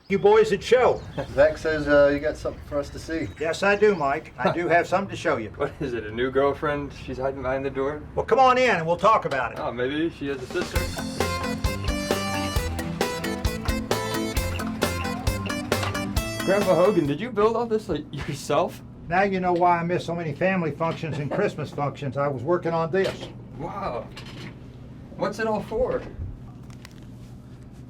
You boys at show. Zach says you got something for us to see. Yes, I do, Mike. I do have something to show you. What is it, a new girlfriend? She's hiding behind the door? Well, come on in and we'll talk about it. Oh, maybe she has a sister? Grandpa Hogan, did you build all this yourself? Now you know why I miss so many family functions and Christmas functions. I was working on this. Wow. What's it all for?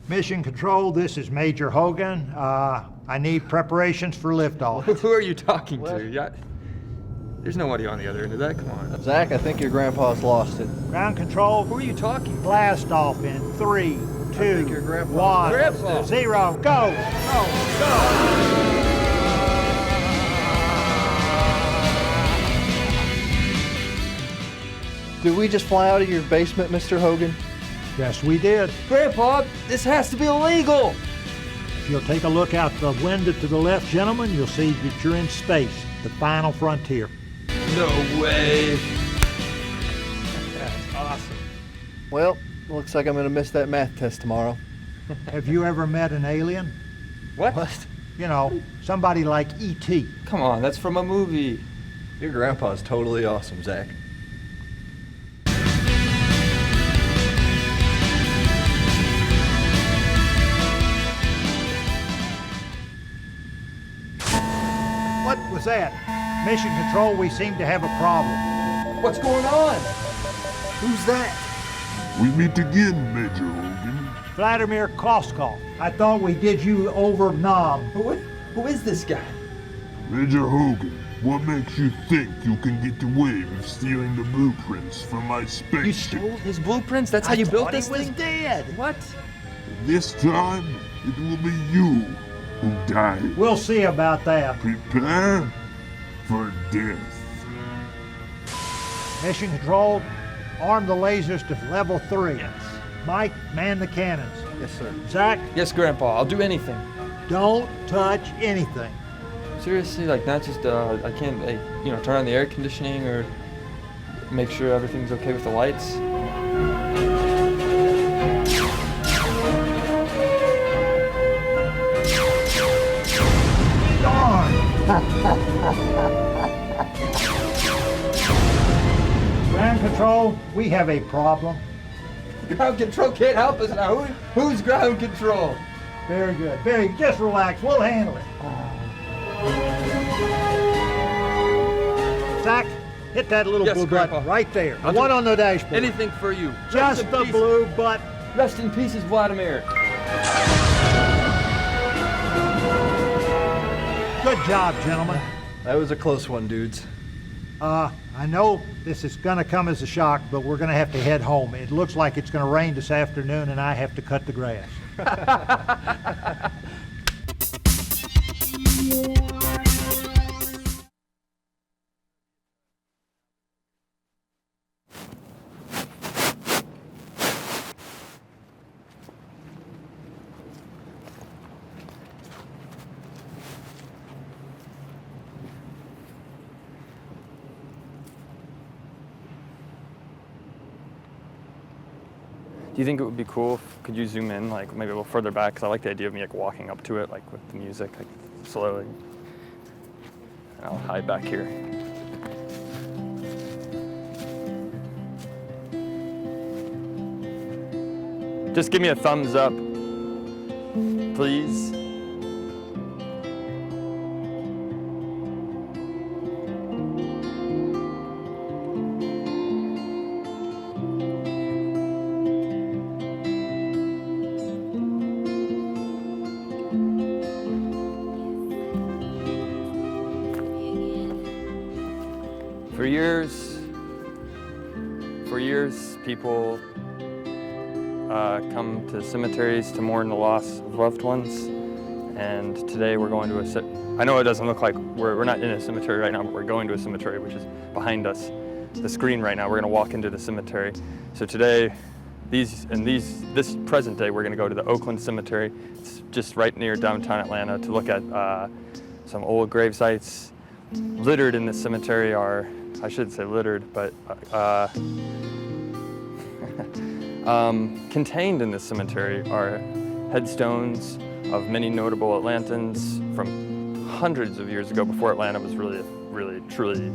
Mission Control, this is Major Hogan. I need preparations for liftoff. Who are you talking to? Yeah, there's nobody on the other end of that. Come on. Zach, I think your grandpa's lost it. Ground Control, Who are you talking to? blast off in 3, 2, your grandpa's 1, Grandpa. 0, go! Did we just fly out of your basement, Mr. Hogan? Yes, we did. Grandpa, this has to be illegal! If you'll take a look out the window to the left, gentlemen, you'll see that you're in space, the final frontier. No way! That's awesome. Well, looks like I'm gonna miss that math test tomorrow. Have you ever met an alien? What? You know, somebody like E.T. Come on, that's from a movie. Your grandpa's totally awesome, Zach. What was that? Mission Control, we seem to have a problem. What's going on? Who's that? We meet again, Major Hogan. Vladimir Koskov. I thought we did you over Nam. Who is this guy? Major Hogan, what makes you think you can get away with stealing the blueprints from my You spaceship? stole his blueprints? That's how you built this thing? dead. What? This time, it will be you who die. We'll see about that. Prepare for death. Mission Control, arm the lasers to level 3. Yes. Mike, man the cannons. Yes, sir. Zach, Yes, Grandpa, I'll do anything. don't touch anything. Seriously, like not just, I can't, turn on the air conditioning or make sure everything's okay with the lights. Ground Control, we have a problem. Ground control can't help us now. Who's ground control? Very good. Just relax. We'll handle it. Zach, hit that little Yes, blue Grandpa. button right there. I'll One do on the dashboard. Anything for you. Just Rest in the peace. blue button. Rest in pieces, Vladimir. Good job, gentlemen. That was a close one, dudes. I know this is going to come as a shock, but we're going to have to head home. It looks like it's going to rain this afternoon, and I have to cut the grass. Do you think it would be cool could you zoom in like maybe a little further back? Because I like the idea of me like walking up to it like with the music like slowly. I'll hide back here. Just give me a thumbs up, please. For years, people come to cemeteries to mourn the loss of loved ones. And today we're going to I know it doesn't look like we're not in a cemetery right now, but we're going to a cemetery, which is behind us. The screen right now, we're gonna walk into the cemetery. So today, this present day, we're gonna go to the Oakland Cemetery. It's just right near downtown Atlanta to look at some old grave sites. Littered in this cemetery are, I shouldn't say littered, but contained in this cemetery are headstones of many notable Atlantans from hundreds of years ago, before Atlanta was really, truly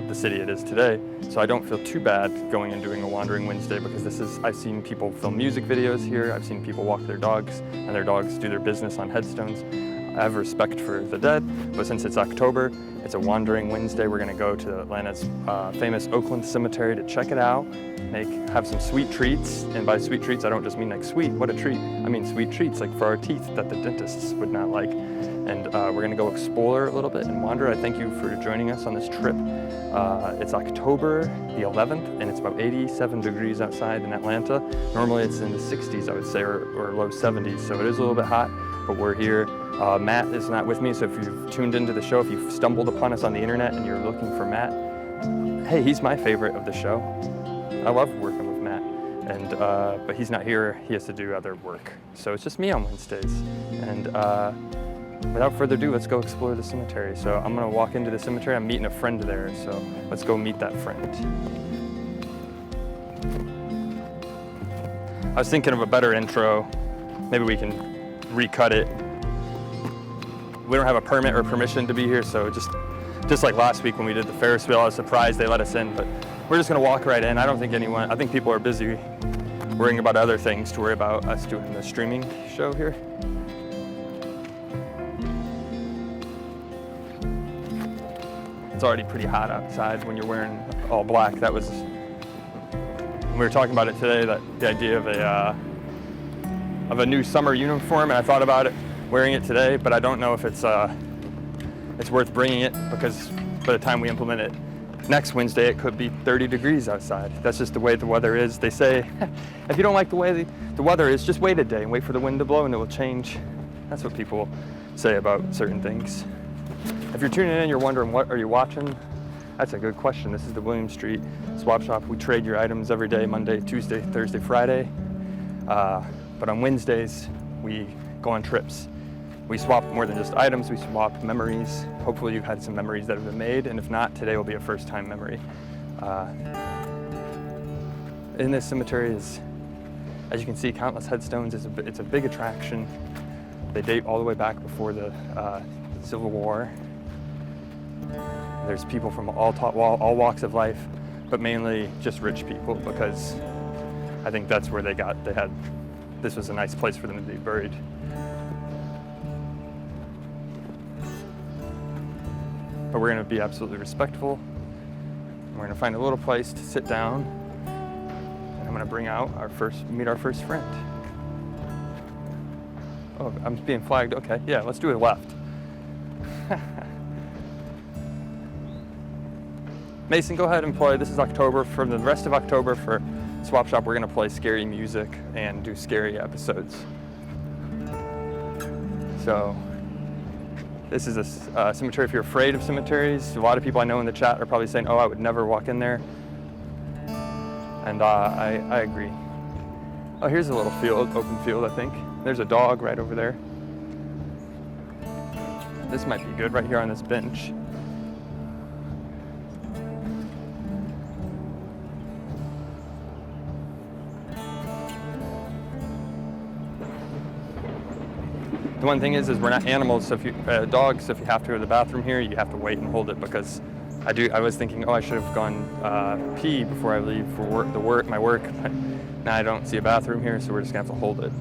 the city it is today. So I don't feel too bad going and doing a Wandering Wednesday, because I've seen people film music videos here, I've seen people walk their dogs, and their dogs do their business on headstones. I have respect for the dead, but since it's October, it's a Wandering Wednesday. We're gonna go to Atlanta's famous Oakland cemetery to check it out, have some sweet treats. And by sweet treats, I don't just mean like sweet, what a treat. I mean sweet treats like for our teeth that the dentists would not like. And we're gonna go explore a little bit and wander. I thank you for joining us on this trip. It's October the 11th, and it's about 87 degrees outside in Atlanta. Normally it's in the 60s, I would say, or low 70s, so it is a little bit hot, but we're here. Matt is not with me, so if you've tuned into the show, if you've stumbled upon us on the internet and you're looking for Matt, hey, he's my favorite of the show. I love working with Matt, and but he's not here. He has to do other work, so it's just me on Wednesdays. And without further ado, let's go explore the cemetery. So I'm gonna walk into the cemetery. I'm meeting a friend there, so let's go meet that friend. I was thinking of a better intro. Maybe we can recut it. We don't have a permit or permission to be here, so just like last week when we did the Ferris wheel, I was surprised they let us in, but we're just gonna walk right in. I think people are busy worrying about other things to worry about us doing the streaming show here. It's already pretty hot outside when you're wearing all black. We were talking about it today, that the idea of a new summer uniform, and I thought about it, wearing it today, but I don't know if it's worth bringing it, because by the time we implement it next Wednesday, it could be 30 degrees outside. That's just the way the weather is. They say, if you don't like the way the weather is, just wait a day and wait for the wind to blow and it will change. That's what people say about certain things. If you're tuning in, you're wondering, what are you watching? That's a good question. This is the William Street Swap Shop. We trade your items every day, Monday, Tuesday, Thursday, Friday. But on Wednesdays, we go on trips. We swap more than just items, we swap memories. Hopefully you've had some memories that have been made, and if not, today will be a first-time memory. In this cemetery is, as you can see, countless headstones. It's a big attraction. They date all the way back before the Civil War. There's people from all walks of life, but mainly just rich people, because I think that's where this was a nice place for them to be buried. But we're gonna be absolutely respectful. We're gonna find a little place to sit down, and I'm gonna meet our first friend. Oh, I'm being flagged, okay, yeah, let's do it left. Mason, go ahead and play. This is October. For the rest of October for Swap Shop, we're gonna play scary music and do scary episodes. So, this is a cemetery if you're afraid of cemeteries. A lot of people I know in the chat are probably saying, oh, I would never walk in there. And I agree. Oh, here's a little open field, I think. There's a dog right over there. This might be good right here on this bench. The one thing is we're not animals, so if dogs, so if you have to go to the bathroom here, you have to wait and hold it, because I was thinking, oh, I should have gone pee before I leave for my work. Now I don't see a bathroom here, so we're just gonna have to hold it.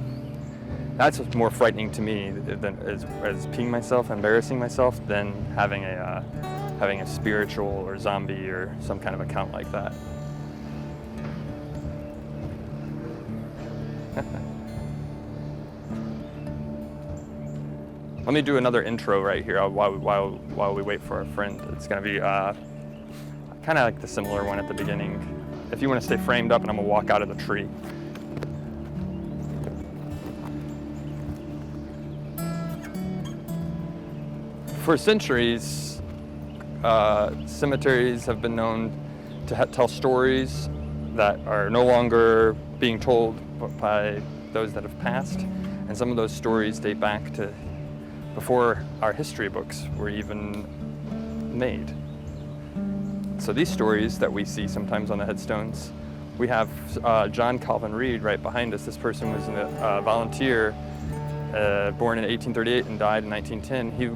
That's what's more frightening to me than as peeing myself, embarrassing myself, than having a spiritual or zombie or some kind of account like that. Let me do another intro right here while we wait for our friend. It's gonna be kind of like the similar one at the beginning. If you want to stay framed up, and I'm gonna walk out of the tree. For centuries, cemeteries have been known to tell stories that are no longer being told by those that have passed, and some of those stories date back to before our history books were even made. So these stories that we see sometimes on the headstones, we have John Calvin Reed right behind us. This person was a volunteer born in 1838 and died in 1910. He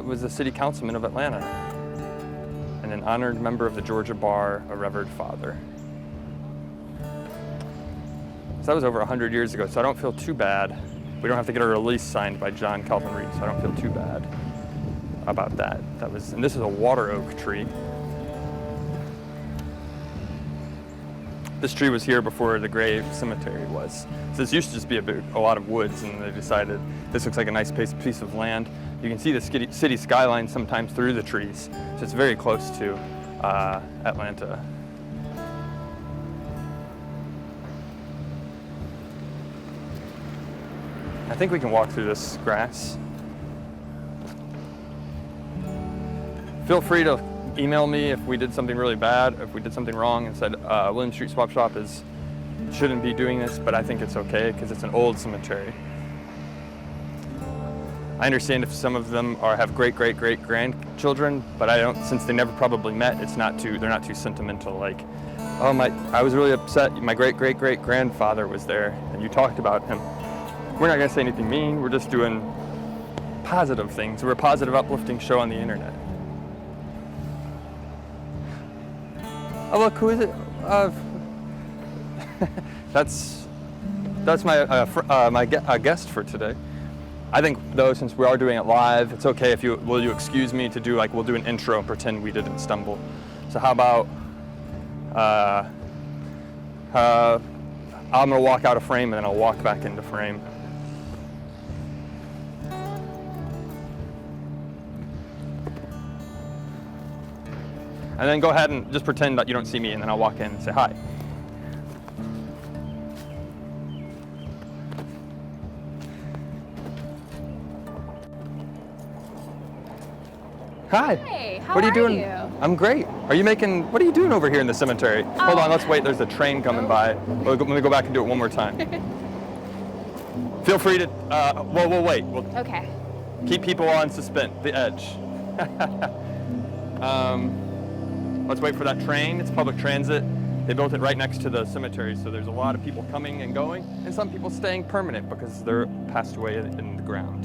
was a city councilman of Atlanta and an honored member of the Georgia Bar, a revered father. So that was over 100 years ago, so I don't feel too bad. We don't have to get a release signed by John Calvin Reed, so I don't feel too bad about that. And this is a water oak tree. This tree was here before the grave cemetery was. So this used to just be a lot of woods, and they decided this looks like a nice piece of land. You can see the city skyline sometimes through the trees, so it's very close to Atlanta. I think we can walk through this grass. Feel free to email me if we did something really bad, if we did something wrong and said William Street Swap Shop shouldn't be doing this, but I think it's okay because it's an old cemetery. I understand if some of them have great-great-great-grandchildren, but I don't, since they never probably met, they're not too sentimental. Like, oh I was really upset. My great-great-great-grandfather was there, and you talked about him. We're not gonna say anything mean. We're just doing positive things. We're a positive, uplifting show on the internet. Oh look, who is it? That's my guest for today. I think though, since we are doing it live, it's okay if will you excuse me to we'll do an intro and pretend we didn't stumble. So how about I'm gonna walk out of frame and then I'll walk back into frame. And then go ahead and just pretend that you don't see me, and then I'll walk in and say hi. Hi. Hey, how what are you are doing? you? I'm great. What are you doing over here in the cemetery? Hold on, let's wait. There's a train coming by. Let me go back and do it one more time. Feel free to, we'll wait. Okay. Keep people on the edge. Let's wait for that train. It's public transit. They built it right next to the cemetery, so there's a lot of people coming and going, and some people staying permanent because they're passed away in the ground.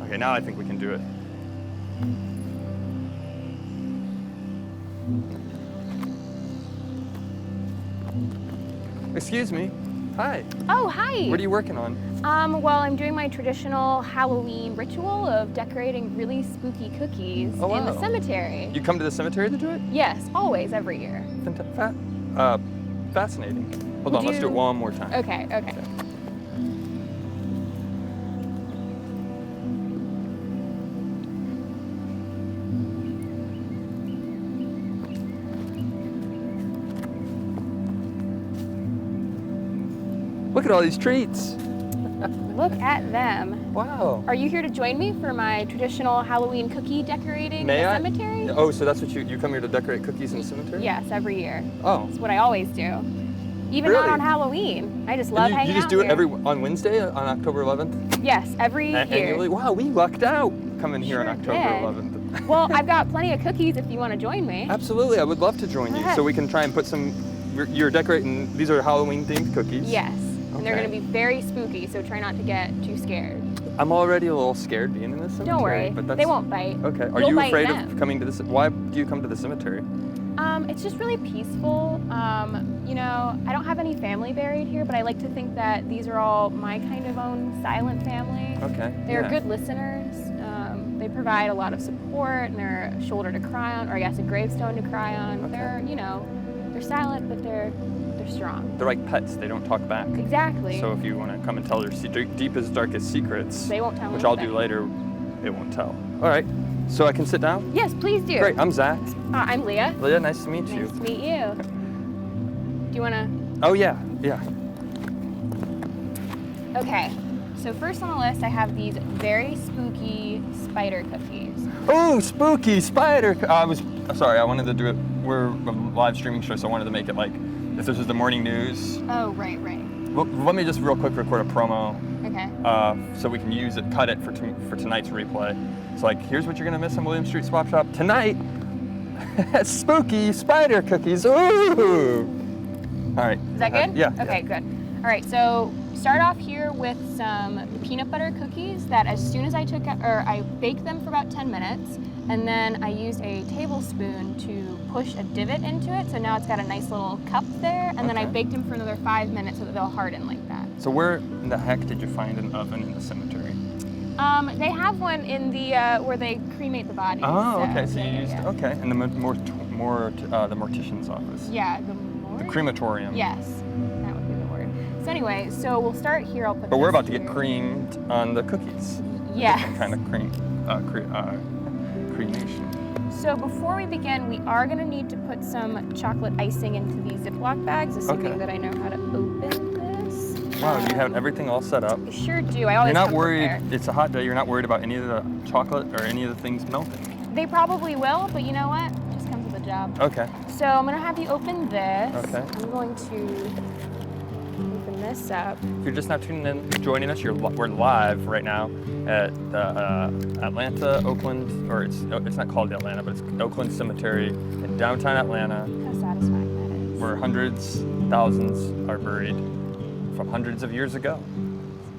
Okay, now I think we can do it. Excuse me. Hi. Oh, hi. What are you working on? Well, I'm doing my traditional Halloween ritual of decorating really spooky cookies Oh, wow. in the cemetery. You come to the cemetery to do it? Yes, always, every year. Fascinating. Hold on, let's do it one more time. Okay. Look at all these treats. Look at them. Wow. Are you here to join me for my traditional Halloween cookie decorating May in the I? cemetery? Oh, so that's what you come here to decorate cookies in the cemetery? Yes, every year. Oh. It's what I always do. Even Really? not on Halloween. I just love And hanging out you just do it here. on Wednesday, on October 11th? Yes, every year. Annually? Wow, we lucked out coming here on Sure October did. 11th. Well, I've got plenty of cookies if you want to join me. Absolutely, I would love to join you. Okay. So we can try and put you're decorating, these are Halloween themed cookies? Yes. And they're Okay. going to be very spooky, so try not to get too scared. I'm already a little scared being in this cemetery. Don't worry, But that's, they won't bite. Okay, are You'll you bite afraid them. of coming to this? Why do you come to the cemetery? It's just really peaceful. I don't have any family buried here, but I like to think that these are all my kind of own silent family. Okay. They're yeah. good listeners. They provide a lot of support, and they're a shoulder to cry on, or I guess a gravestone to cry on. Okay. They're silent, but they're strong. They're like pets, they don't talk back. Exactly. So if you want to come and tell their deepest, darkest secrets, They won't tell which I'll do anything. later, it won't tell. All right, so I can sit down? Yes, please do. Great, I'm Zach. I'm Leah. Leah, nice to meet you. Nice to meet you. Do you want to? Oh yeah. Okay. So first on the list, I have these very spooky spider cookies. Oh, spooky spider. Sorry, I wanted to do it. We're a live streaming show, so I wanted to make it like, if this was the morning news. Oh, right. Well, let me just real quick record a promo. Okay. So we can use it, cut it for tonight's replay. So like, here's what you're gonna miss on William Street Swap Shop tonight. Spooky spider cookies. Ooh. All right. Is that good? Yeah. Okay, good. All right, so start off here with some peanut butter cookies that as soon as I baked them for about 10 minutes, and then I used a tablespoon to push a divot into it, so now it's got a nice little cup there, and then I baked them for another 5 minutes so that they'll harden like that. So where in the heck did you find an oven in the cemetery? They have one in the where they cremate the bodies. Oh, okay. So you yeah, used yeah. okay, and the the mortician's office. Yeah, The crematorium. Yes, that would be the word. So anyway, so we'll start here. I'll put. But we're this about to get here. creamed on the cookies. Yeah. Different kind of cremation. So before we begin, we are going to need to put some chocolate icing into these Ziploc bags, assuming that I know how to open this. Wow, you have everything all set up. I sure do. I always You're not come worried. prepared. It's a hot day. You're not worried about any of the chocolate or any of the things melting. They probably will, but you know what? It just comes with the job. Okay. So I'm going to have you open this. Okay. I'm going to open this up. If you're just now tuning in, joining us, we're live right now at the Atlanta, Oakland, or it's not called the Atlanta, but it's Oakland Cemetery in downtown Atlanta, How satisfying that is. where hundreds, thousands are buried from hundreds of years ago.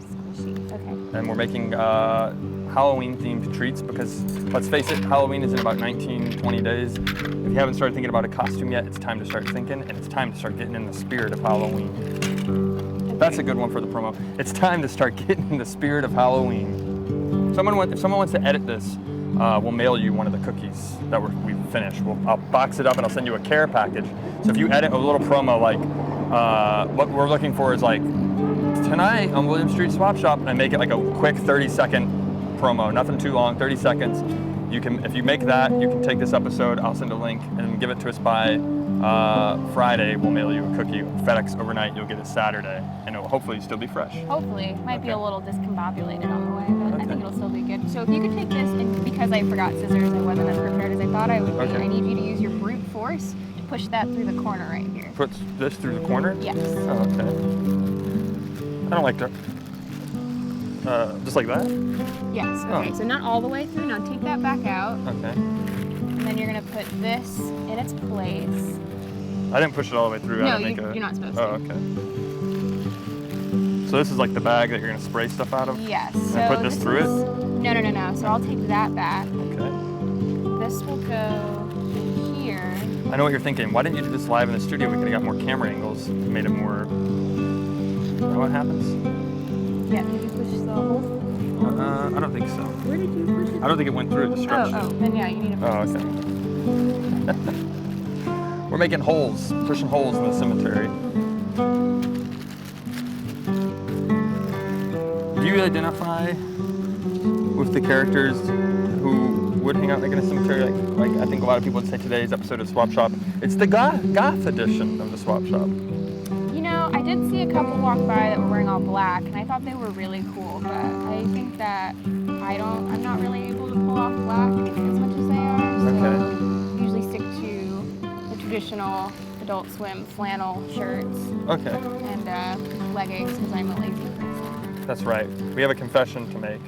Squishy. Okay. And we're making Halloween-themed treats because, let's face it, Halloween is in about 19, 20 days. If you haven't started thinking about a costume yet, it's time to start thinking, and it's time to start getting in the spirit of Halloween. That's a good one for the promo. It's time to start getting in the spirit of Halloween. If someone wants to edit this, we'll mail you one of the cookies that we've finished. I'll box it up and I'll send you a care package. So if you edit a little promo like, what we're looking for is like, tonight on William Street Swap Shop, and make it like a quick 30-second promo, nothing too long, 30 seconds. You can, if you make that, you can take this episode, I'll send a link, and give it to us by Friday. We'll mail you a cookie. FedEx overnight, you'll get it Saturday, and it'll hopefully still be fresh. Hopefully. It might be a Okay. little discombobulated on the way, but I Okay. think it'll still be good. So if you could take this, and because I forgot scissors, I wasn't as prepared as I thought I would be. Okay. I need you to use your brute force to push that through the corner right here. Put this through the corner? Yes. Oh, okay. I don't like that. Just like that? Yes. Okay. Oh. So not all the way through. Now take that back out, Okay. and then you're gonna put this in its place. I didn't push it all the way through. No, I didn't make you're not supposed Oh, to. okay. So this is like the bag that you're gonna spray stuff out of? Yes. And So put this through it? No. So I'll take that back. Okay. This will go here. I know what you're thinking. Why didn't you do this live in the studio? We could have got more camera angles, made it more. You know what happens? Yeah. Did you push the whole? I don't think so. Where did you push it? I don't think it went through. It just stretched Oh. it. Then yeah, you need to push Oh, this. okay. We're making holes, pushing holes in the cemetery. Do you identify with the characters who would hang out like in a cemetery? Like I think a lot of people would say today's episode of Swap Shop. It's the goth edition of the Swap Shop. You know, I did see a couple walk by that were wearing all black, and I thought they were really cool, but I think that I'm not really able to pull off black as much as they are, so Okay. usually stick to the traditional Adult Swim flannel shirts Okay, and leggings because I'm a lazy person. that's right. We have a confession to make.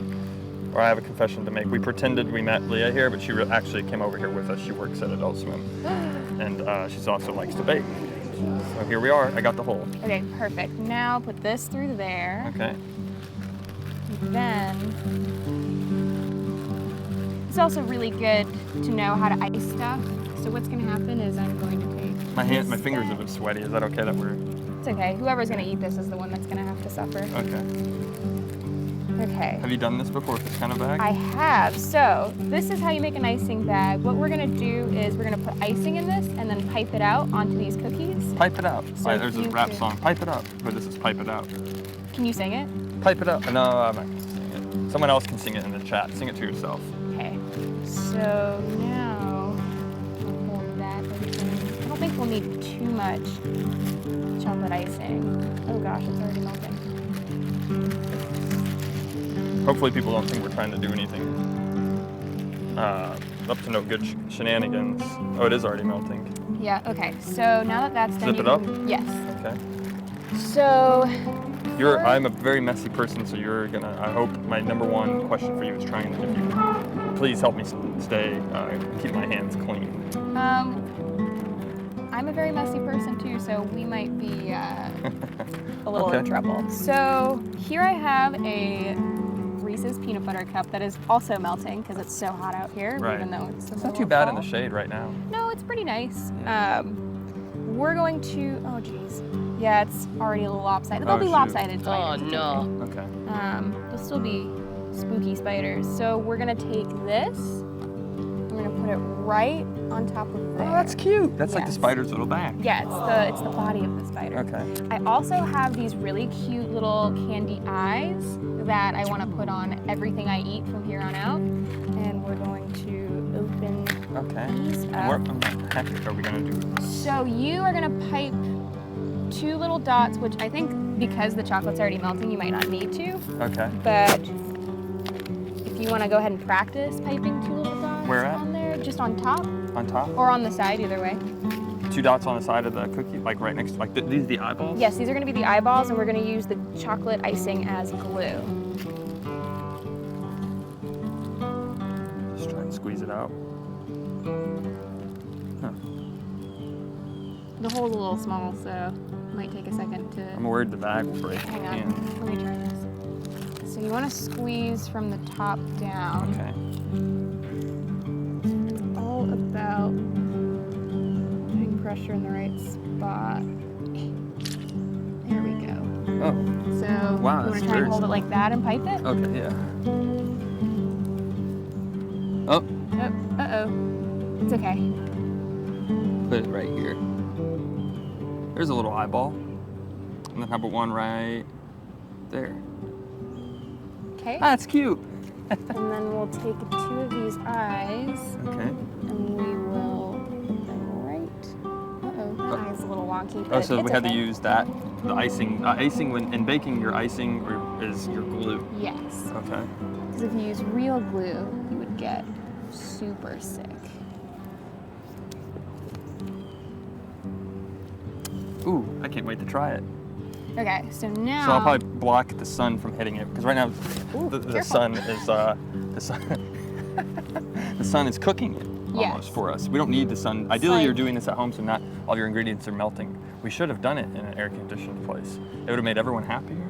Or I have a confession to make. We pretended we met Leah here, but she actually came over here with us. She works at Adult Swim. And she also likes to bake. So here we are. I got the hole. Okay, perfect. Now put this through there. Okay. Then it's also really good to know how to ice stuff. So what's going to happen is I'm going to take My this finger's a bag. bit sweaty. Is that okay that we're... It's okay. Whoever's going to eat this is the one that's going to have to suffer. Okay. Okay. Have you done this before with this kind of bag? I have. So this is how you make an icing bag. What we're going to do is we're going to put icing in this and then pipe it out onto these cookies. Pipe it out. So There's this you rap could- song. Pipe it up. But this is Pipe It Out. Can you sing it? Pipe it up. No, I'm not going to sing it. Someone else can sing it in the chat. Sing it to yourself. Okay. So now we'll hold that open. I don't think we'll need too much chocolate icing. Oh gosh, it's already melting. Hopefully people don't think we're trying to do anything up to no good shenanigans. Oh, it is already melting. Yeah, okay. So now that that's done, Zip it up? Yes. Okay. So I'm a very messy person, so you're gonna. I hope my number one question for you is trying to, if you please help me keep my hands clean. I'm a very messy person too, so we might be a little in Okay. trouble. So here I have a Reese's peanut butter cup that is also melting because it's so hot out here, Right. even though it's It's not too bad in the shade right now. No, it's pretty nice. Yeah. We're going to, oh geez. Yeah, it's already a little lopsided. They'll Oh, be shoot. lopsided Oh spiders. it's okay. no. Okay. There'll still be spooky spiders. So we're gonna take this, we're gonna put it right on top of there. Oh, that's cute. That's like the Yes. spider's little back. Yeah, it's the body of the spider. Okay. I also have these really cute little candy eyes that I want to put on everything I eat from here on out. And we're going to open Okay. these And up. what the heck are we gonna do? So you are gonna pipe 2 little dots, which I think because the chocolate's already melting, you might not need to. Okay. But if you want to go ahead and practice piping 2 little dots Where at? on there, just on top On top? or on the side, either way. 2 dots on the side of the cookie, like right next to, like these are the eyeballs? Yes, these are going to be the eyeballs, and we're going to use the chocolate icing as glue. Just try and squeeze it out. Huh. The hole's a little small, so it might take a second to. I'm worried the bag will break. Hang on, Yeah. let me try this. So you want to squeeze from the top down. Okay. It's all about putting pressure in the right spot. There we go. Oh, So Wow, you want that's to try and very hold it like that and pipe it? okay, yeah. Oh, Oh, uh-oh. It's okay. put it right here. There's a little eyeball. And then how about one right there? Okay. Ah, it's cute. And then we'll take 2 of these eyes Okay. and we will put them right. Uh-oh, that eye's a little wonky. Oh, But so it's we had to okay. use that, the icing. Icing, when in baking, your icing is your glue. Yes. Okay. Because if you use real glue, you would get super sick. Ooh, I can't wait to try it. Okay, so now. So I'll probably block the sun from hitting it because right now Ooh, the careful. sun is the sun is cooking it almost Yes. for us. We don't need the sun. Ideally, like- you're doing this at home, so not all your ingredients are melting. We should have done it in an air-conditioned place. It would have made everyone happier.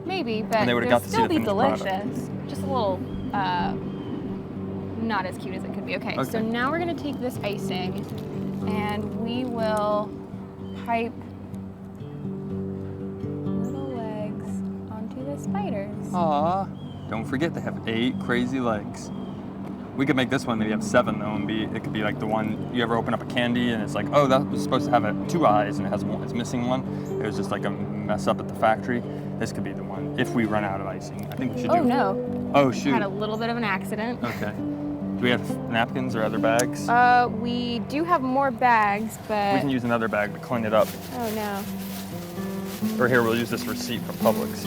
Maybe, but they would've it'll got to see still the be finished product. delicious. Just a little, not as cute as it could be. Okay, so Okay. now we're gonna take this icing and we will pipe little legs onto the spiders. Aw. Don't forget they have 8 crazy legs. We could make this one maybe have 7 though, and it could be like the one you ever open up a candy and it's like, oh, that was supposed to have 2 eyes and it's missing one. It was just like a mess up at the factory. This could be the one if we run out of icing. I think we should do. Oh no, Oh shoot. had a little bit of an accident. Okay. Do we have napkins or other bags? We do have more bags, but We can use another bag to clean it up. oh no. Or here, we'll use this receipt from Publix.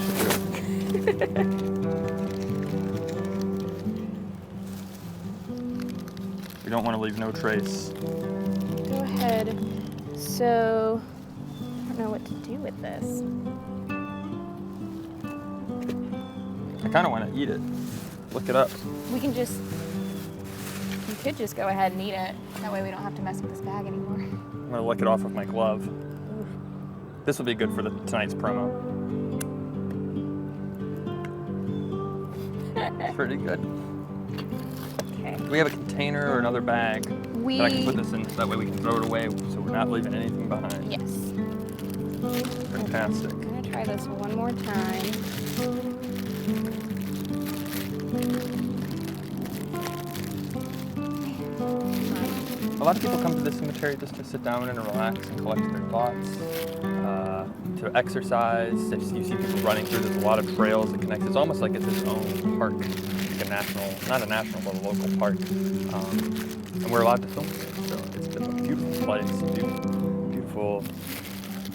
We don't want to leave no trace. Go ahead. So I don't know what to do with this. I kind of want to eat it. Look it up. We can just, you could just go ahead and eat it. That way we don't have to mess with this bag anymore. I'm going to lick it off with my glove. This will be good for tonight's promo. Pretty good. Okay. Do we have a container or another bag We, that I can put this in? That way we can throw it away so we're not leaving anything behind. yes. Fantastic. I'm gonna try this one more time. A lot of people come to this cemetery just to sit down and relax and collect their thoughts, to exercise. If you see people running through, there's a lot of trails that connect. It's almost like it's its own park, like a national, not a national, but a local park. And we're allowed to film here, so it's a beautiful place, beautiful.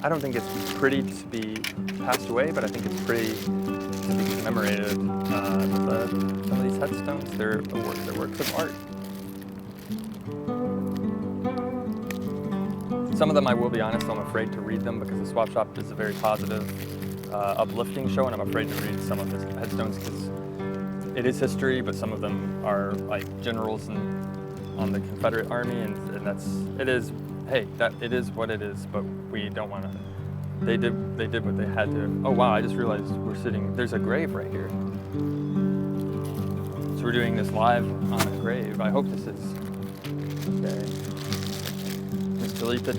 I don't think it's pretty to be passed away, but I think it's pretty to be commemorated. Some of these headstones, they're works of art. Some of them, I will be honest, I'm afraid to read them because the Swap Shop is a very positive, uplifting show, and I'm afraid to read some of his headstones because it is history, but some of them are like generals on the Confederate Army, and it is hey, that it is what it is, but we don't want to. They did what they had to. Oh wow! I just realized there's a grave right here. So we're doing this live on a grave. I hope this is okay. Mrs. Talitha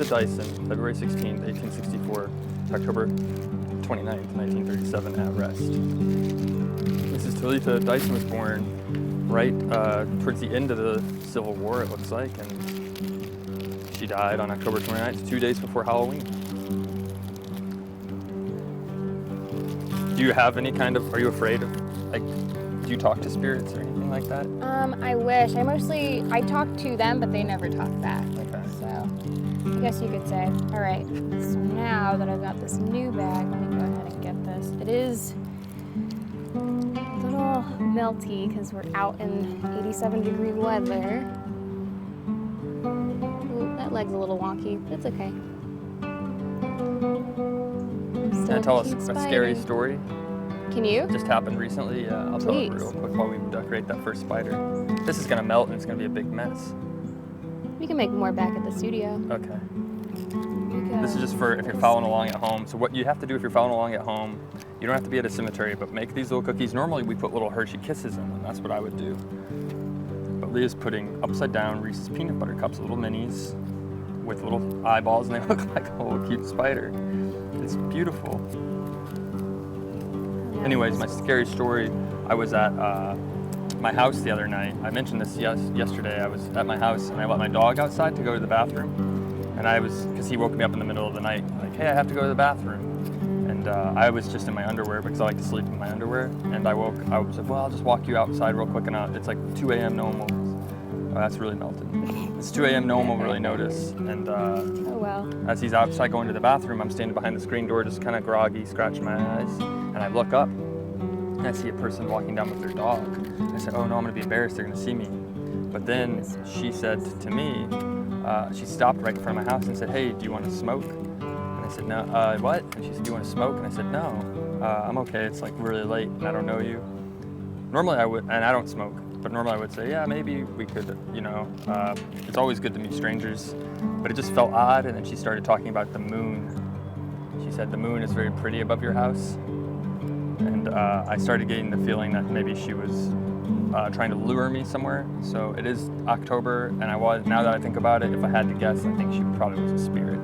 Dyson, February 16th, 1864, October 29th, 1937, at rest. Mrs. Talitha Dyson was born right towards the end of the Civil War, it looks like, and she died on October 29th, 2 days before Halloween. Do you have any kind of, are you afraid of, like, do you talk to spirits or anything like that? I wish. I talk to them, but they never talk back. Okay. So, I guess you could say. All right, so now that I've got this new bag, let me go ahead and get this. It is a little melty because we're out in 87-degree weather. Ooh, that leg's a little wonky, but it's okay. Can you tell us a scary story? Can you? Just happened recently. Yeah, I'll tell it Please. real quick while we decorate that first spider. This is gonna melt and it's gonna be a big mess. We can make more back at the studio. Okay. Because This is just for if you're following along at home. So what you have to do if you're following along at home, you don't have to be at a cemetery, but make these little cookies. Normally we put little Hershey Kisses in them. That's what I would do. But Leah's putting upside down Reese's peanut butter cups, little minis with little eyeballs, and they look like a little cute spider. It's beautiful. Anyways, my scary story, I was at my house the other night. I mentioned this yesterday. I was at my house and I let my dog outside to go to the bathroom. And because he woke me up in the middle of the night, like, hey, I have to go to the bathroom. And I was just in my underwear because I like to sleep in my underwear. And I was like, well, I'll just walk you outside real quick and it's like 2 a.m. No one will, oh, that's really melted. It's 2 a.m. No one will really notice. And oh well. as he's outside going to the bathroom, I'm standing behind the screen door, just kind of groggy, scratching my eyes. And I look up and I see a person walking down with their dog. I said, oh no, I'm gonna be embarrassed, they're gonna see me. But then she said to me, she stopped right in front of my house and said, hey, do you want to smoke? And I said, no, what? And she said, do you want to smoke? And I said, no, I'm okay, it's like really late and I don't know you. Normally I would, and I don't smoke, but normally I would say, yeah, maybe we could, it's always good to meet strangers, but it just felt odd. And then she started talking about the moon. She said, the moon is very pretty above your house. And I started getting the feeling that maybe she was trying to lure me somewhere. So it is October, and now that I think about it, if I had to guess, I think she probably was a spirit.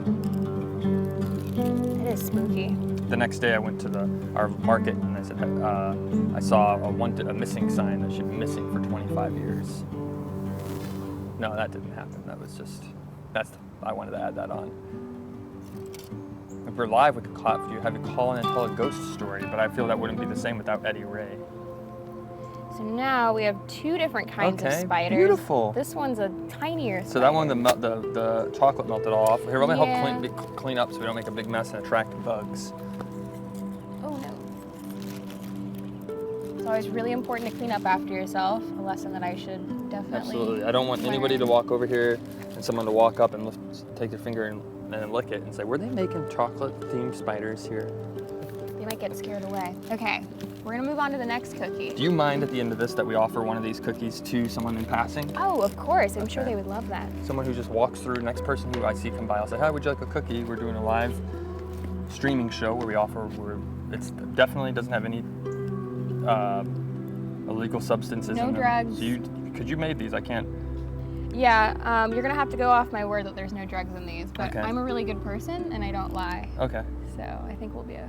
It is spooky. The next day I went to our market and I said, I saw a missing sign that she'd been missing for 25 years. No, that didn't happen. That was just, I wanted to add that on. If we're live, we could have you call in and tell a ghost story, but I feel that wouldn't be the same without Eddie Ray. So now we have 2 different kinds of spiders. Beautiful. This one's a tinier spider. So that one, the chocolate melted all off. Here, let me Yeah. help clean up so we don't make a big mess and attract bugs. Oh no. It's always really important to clean up after yourself, a lesson that I should definitely Absolutely. I don't want anybody to walk over here and someone to walk up and take their finger and lick it and say, were they making chocolate-themed spiders here? They might get scared away. Okay, we're gonna move on to the next cookie. Do you mind at the end of this that we offer one of these cookies to someone in passing? Oh, of course. I'm sure Okay. they would love that. Someone who just walks through, next person who I see come by, I'll say, hi, would you like a cookie? We're doing a live streaming show where it definitely doesn't have any illegal substances No in them. drugs. So you made these, I can't. Yeah, you're gonna have to go off my word that there's no drugs in these, but Okay. I'm a really good person and I don't lie. Okay. So I think we'll be okay.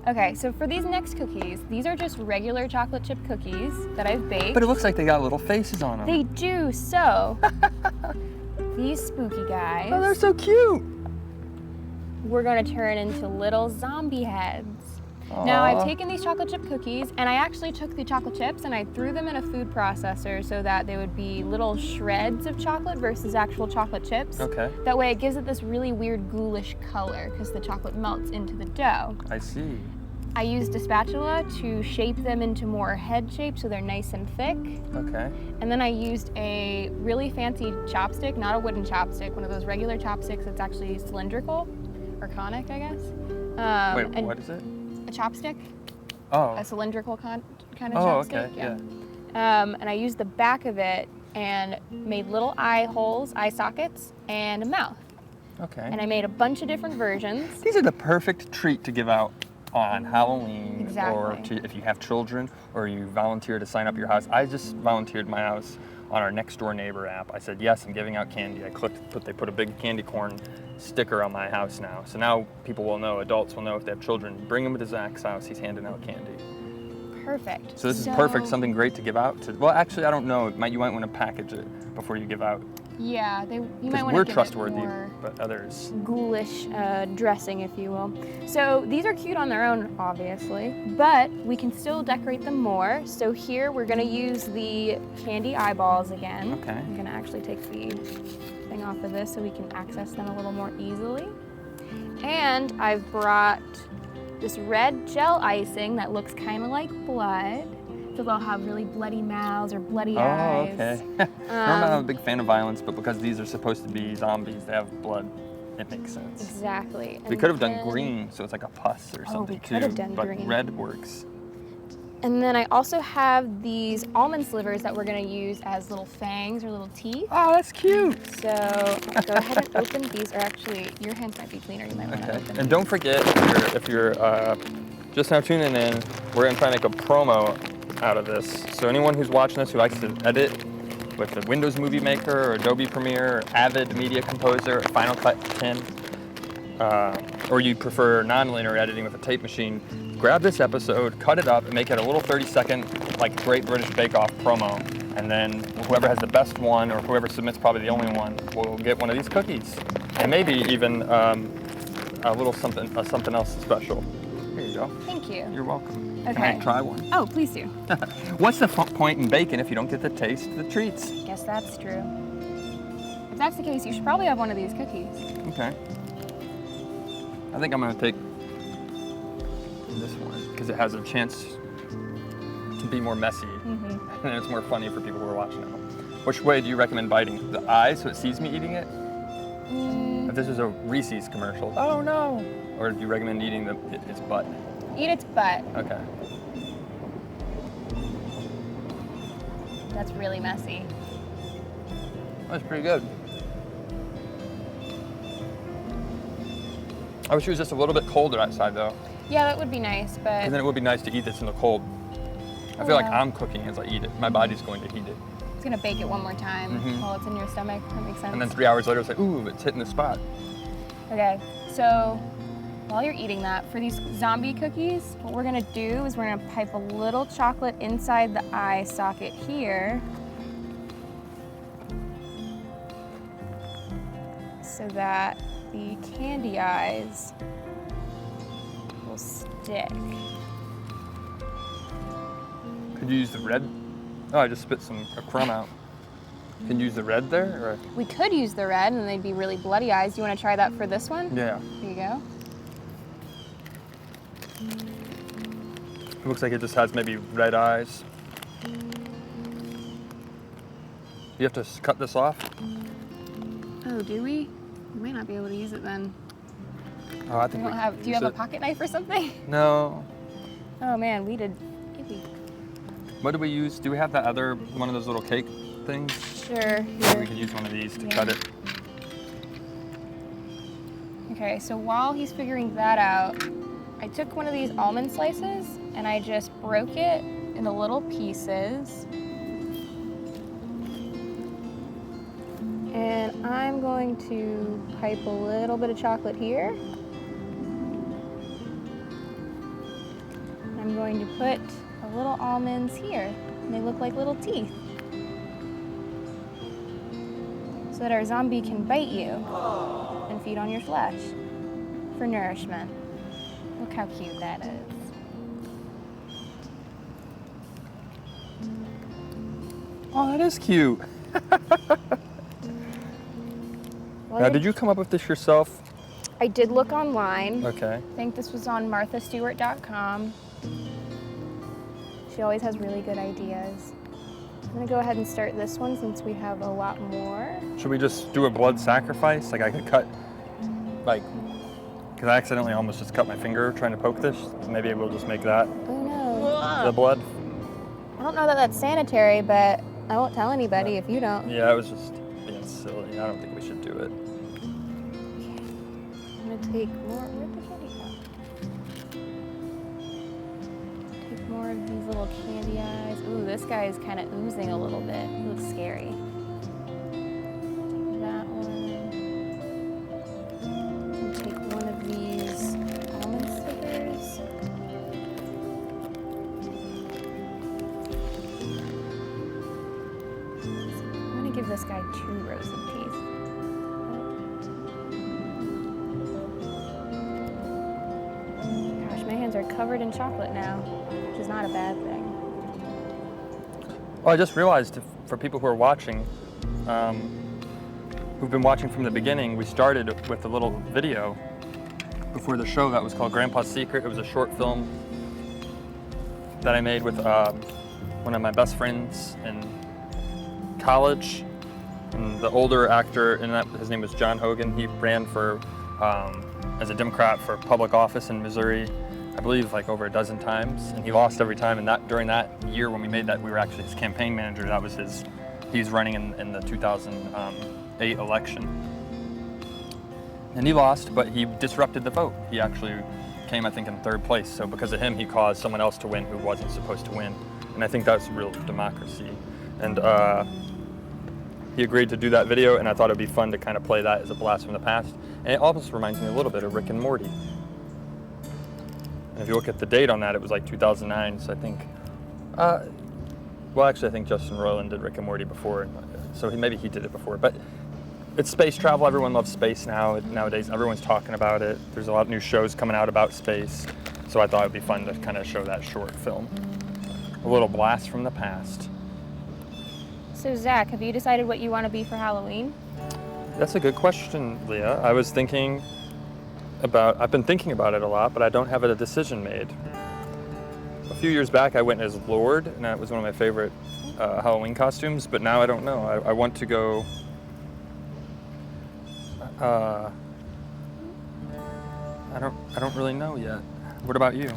Okay, so for these next cookies, these are just regular chocolate chip cookies that I've baked. But it looks like they got little faces on them. They do, so these spooky guys, Oh, they're so cute. we're gonna turn into little zombie heads. Now I've taken these chocolate chip cookies and I actually took the chocolate chips and I threw them in a food processor so that they would be little shreds of chocolate versus actual chocolate chips. Okay. That way it gives it this really weird ghoulish color because the chocolate melts into the dough. I see. I used a spatula to shape them into more head shape so they're nice and thick. Okay. And then I used a really fancy chopstick, not a wooden chopstick, one of those regular chopsticks that's actually cylindrical or conic, I guess. Wait, and what is it? a chopstick, Oh. a cylindrical kind of Oh, chopstick. okay. Yeah. And I used the back of it and made little eye holes, eye sockets, and a mouth. Okay. And I made a bunch of different versions. These are the perfect treat to give out on Halloween, or Exactly. if you have children, or you volunteer to sign up your house. I just volunteered my house on our next door neighbor app. I said, yes, I'm giving out candy. I clicked, they put a big candy corn sticker on my house now. So now people will know, adults will know if they have children, bring them to Zach's house, he's handing out candy. Perfect. So this is perfect, something great to give out to, well, actually, I don't know, you might want to package it before you give out. Yeah, you might Because want we're to give trustworthy, it more but others. ghoulish dressing, if you will. So these are cute on their own, obviously, but we can still decorate them more. So here we're gonna use the candy eyeballs again. Okay. I'm gonna actually take the thing off of this so we can access them a little more easily. And I've brought this red gel icing that looks kind of like blood. So they'll have really bloody mouths or bloody eyes. Oh, okay. I'm not a big fan of violence, but because these are supposed to be zombies, they have blood, it makes sense. Exactly. We And could have done then- green, so it's like a pus or something we could have too, done but green. red works. And then I also have these almond slivers that we're gonna use as little fangs or little teeth. Oh, that's cute. So go ahead and open these, or actually, your hands might be cleaner. You might want to Okay. open And don't forget, if you're just now tuning in, we're gonna try and make a promo out of this. So anyone who's watching this who likes to edit with the Windows Movie Maker or Adobe Premiere, or Avid Media Composer, or Final Cut 10, or you prefer non-linear editing with a tape machine, grab this episode, cut it up, and make it a little 30-second, like Great British Bake Off promo. And then whoever has the best one, or whoever submits probably the only one, will get one of these cookies. And maybe even a little something else special. Here you go. Thank you. You're welcome. Okay. Can I try one? Oh, please do. What's the point in baking if you don't get to taste the treats? Guess that's true. If that's the case, you should probably have one of these cookies. Okay. I think I'm gonna take this one because it has a chance to be more messy, and it's more funny for people who are watching it. Which way do you recommend biting? The eye, so it sees me eating it? If this is a Reese's commercial, oh no! Or do you recommend eating its butt? Eat its butt. Okay. That's really messy. That's pretty good. I wish it was just a little bit colder outside though, Yeah, that would be nice, but and then it would be nice to eat this in the cold. I feel like Yeah. I'm cooking as I eat it. My body's going to heat it. it's gonna bake it one more time while it's in your stomach. That makes sense. And then 3 hours later, it's like, ooh, it's hitting the spot. Okay, so while you're eating that, for these zombie cookies, what we're gonna do is we're gonna pipe a little chocolate inside the eye socket here, so that the candy eyes will stick. Could you use the red? Oh, I just spit a crumb out. Can you use the red there? Or? We could use the red and they'd be really bloody eyes. Do you wanna try that for this one? Yeah. Here you go. It looks like it just has maybe red eyes. You have to cut this off? Oh, do we? We might not be able to use it then. Oh, I We think don't we have, do you use have a it. pocket knife or something? No. Oh man, we did. Yippee. What do we use? Do we have that other one of those little cake things? Sure, We here. could use one of these to Yeah. cut it. Okay, so while he's figuring that out, I took one of these almond slices and I just broke it into little pieces. And I'm going to pipe a little bit of chocolate here. I'm going to put a little almonds here. And they look like little teeth. So that our zombie can bite you and feed on your flesh for nourishment. Look how cute that is. Oh, that is cute. Well, Now, did you come up with this yourself? I did look online. Okay. I think this was on marthastewart.com. She always has really good ideas. I'm gonna go ahead and start this one since we have a lot more. Should we just do a blood sacrifice? Like I could cut, like, because I accidentally almost just cut my finger trying to poke this. Maybe we'll just make that Oh no. the blood. I don't know that that's sanitary, but won't tell anybody if you don't. Yeah, it was just being silly. I don't think we should do it. I'm gonna take more. Where'd the candy go? Take more of these little candy eyes. Ooh, this guy is kind of oozing a little bit. He looks scary. Take that one. And take one of these almond stickers. I'm gonna give this guy 2 roasted peas. Gosh, my hands are covered in chocolate now, which is not a bad thing. Oh, I just realized for people who are watching, who've been watching from the beginning, we started with a little video before the show that was called Grandpa's Secret. It was a short film that I made with one of my best friends in college. And the older actor in that, his name was John Hogan. He ran for as a Democrat for public office in Missouri, I believe like over a dozen times, and he lost every time. And that during that year when we made that, we were actually his campaign manager. That was his. He was running in the 2008 election, and he lost, but he disrupted the vote. He actually came, I think, in 3rd place. So because of him, he caused someone else to win who wasn't supposed to win, and I think that's real democracy. And he agreed to do that video, and I thought it'd be fun to kind of play that as a blast from the past. And it almost reminds me a little bit of Rick and Morty. And if you look at the date on that, it was like 2009. So I think, well, actually, I think Justin Roiland did Rick and Morty before, so maybe he did it before. But it's space travel. Everyone loves space nowadays. Everyone's talking about it. There's a lot of new shows coming out about space. So I thought it'd be fun to kind of show that short film. A little blast from the past. So Zach, have you decided what you want to be for Halloween? That's a good question, Leah. I've been thinking about it a lot, but I don't have a decision made. A few years back, I went as Lord, and that was one of my favorite Halloween costumes, but now I don't know. I want to go, I don't really know yet. What about you?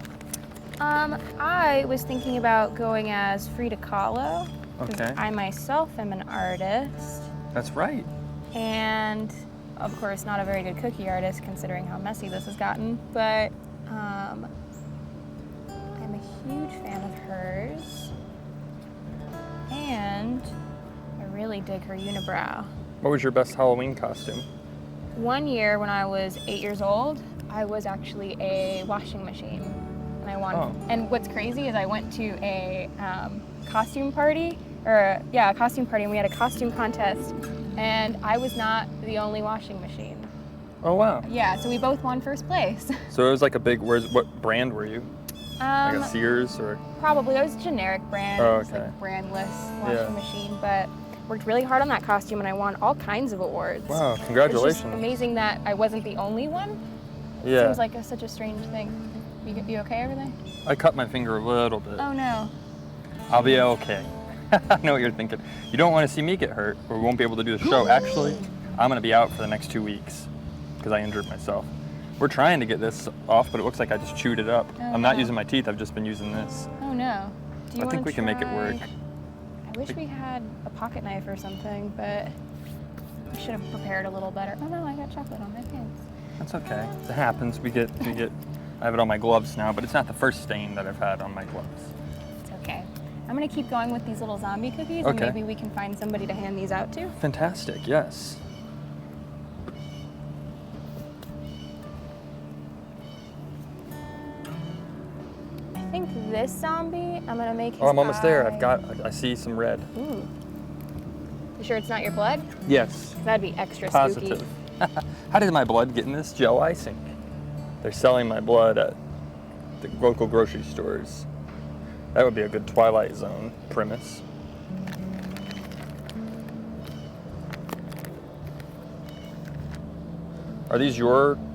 I was thinking about going as Frida Kahlo. 'Cause Okay. I myself am an artist, That's right. and of course not a very good cookie artist considering how messy this has gotten, but I'm a huge fan of hers, and I really dig her unibrow. What was your best Halloween costume? One year when I was 8 years old, I was actually a washing machine, and I won. Oh. And what's crazy is I went to a costume party, and we had a costume contest, and I was not the only washing machine. Oh, wow. Yeah, so we both won first place. So it was like a big, what brand were you? Like a Sears or? Probably, it was a generic brand. Oh, It was okay. like brandless washing Yeah. machine, but worked really hard on that costume, and I won all kinds of awards. Wow, It's congratulations. just amazing that I wasn't the only one. Yeah. Seems like such a strange thing. You okay over there? I cut my finger a little bit. Oh no. I'll be okay. I know what you're thinking. You don't want to see me get hurt, or we won't be able to do the show. Actually, I'm going to be out for the next 2 weeks because I injured myself. We're trying to get this off, but it looks like I just chewed it up. Oh, I'm not no. using my teeth. I've just been using this. Oh no. Do you I think wanna we can make it try- work. I wish we had a pocket knife or something, but we should have prepared a little better. Oh no, I got chocolate on my pants. That's okay. It happens. We get. I have it on my gloves now, but it's not the first stain that I've had on my gloves. It's okay. I'm gonna keep going with these little zombie cookies, and Okay. maybe we can find somebody to hand these out to. Fantastic. Yes. I think this zombie, I'm gonna make his Oh, I'm almost there. eye- I see some red. Ooh. You sure it's not your blood? Yes. That'd be extra Positive. spooky. How did my blood get in this gel icing? They're selling my blood at the local grocery stores. That would be a good Twilight Zone premise. Are these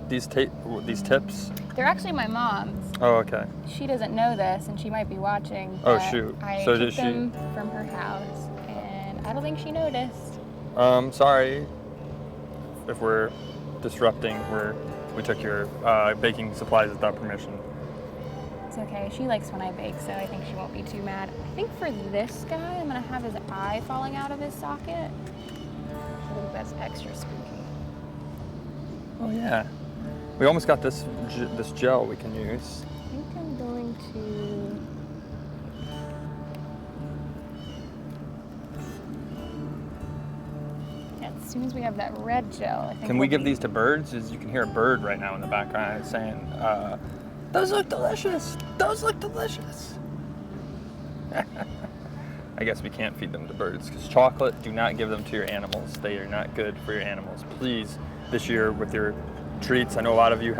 these tips? They're actually my mom's. Oh, okay. She doesn't know this, and she might be watching. Oh, but shoot. I So took did she- them from her house, and I don't think she noticed. Sorry if we're disrupting. We took your baking supplies without permission. It's okay. She likes when I bake, so I think she won't be too mad. I think for this guy, I'm gonna have his eye falling out of his socket. I think that's extra spooky. Oh yeah. We almost got this gel we can use. I think I'm going to. Yeah, as soon as we have that red gel, I think. Can we we'll give be- these to birds? As you can hear a bird right now in the background saying, "Those look delicious. Those look delicious." I guess we can't feed them to birds because chocolate. Do not give them to your animals. They are not good for your animals. Please, this year with your treats, I know a lot of you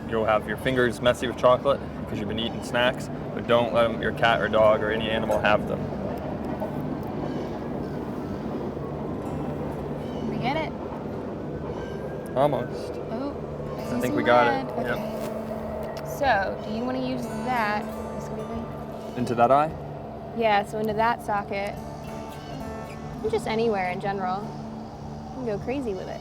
you'll have your fingers messy with chocolate because you've been eating snacks, but don't let your cat or dog or any animal have them. We get it. Almost. Oh, I think we got it. Okay. Yep. So, do you want to use that? Into that eye? Yeah, so into that socket. And just anywhere in general. You can go crazy with it.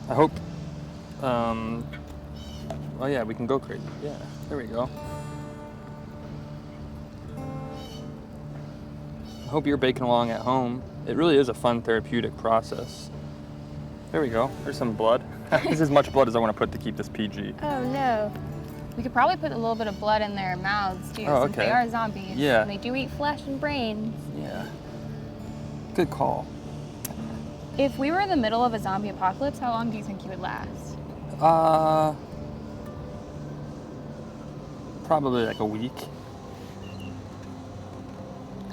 I hope. Oh yeah, we can go crazy. Yeah, there we go. I hope you're baking along at home. It really is a fun therapeutic process. There we go. There's some blood. This is as much blood as I want to put to keep this PG. Oh no. We could probably put a little bit of blood in their mouths too, Oh, since they okay. are zombies. Yeah. And they do eat flesh and brains. Yeah. Good call. If we were in the middle of a zombie apocalypse, how long do you think you would last? Probably like a week.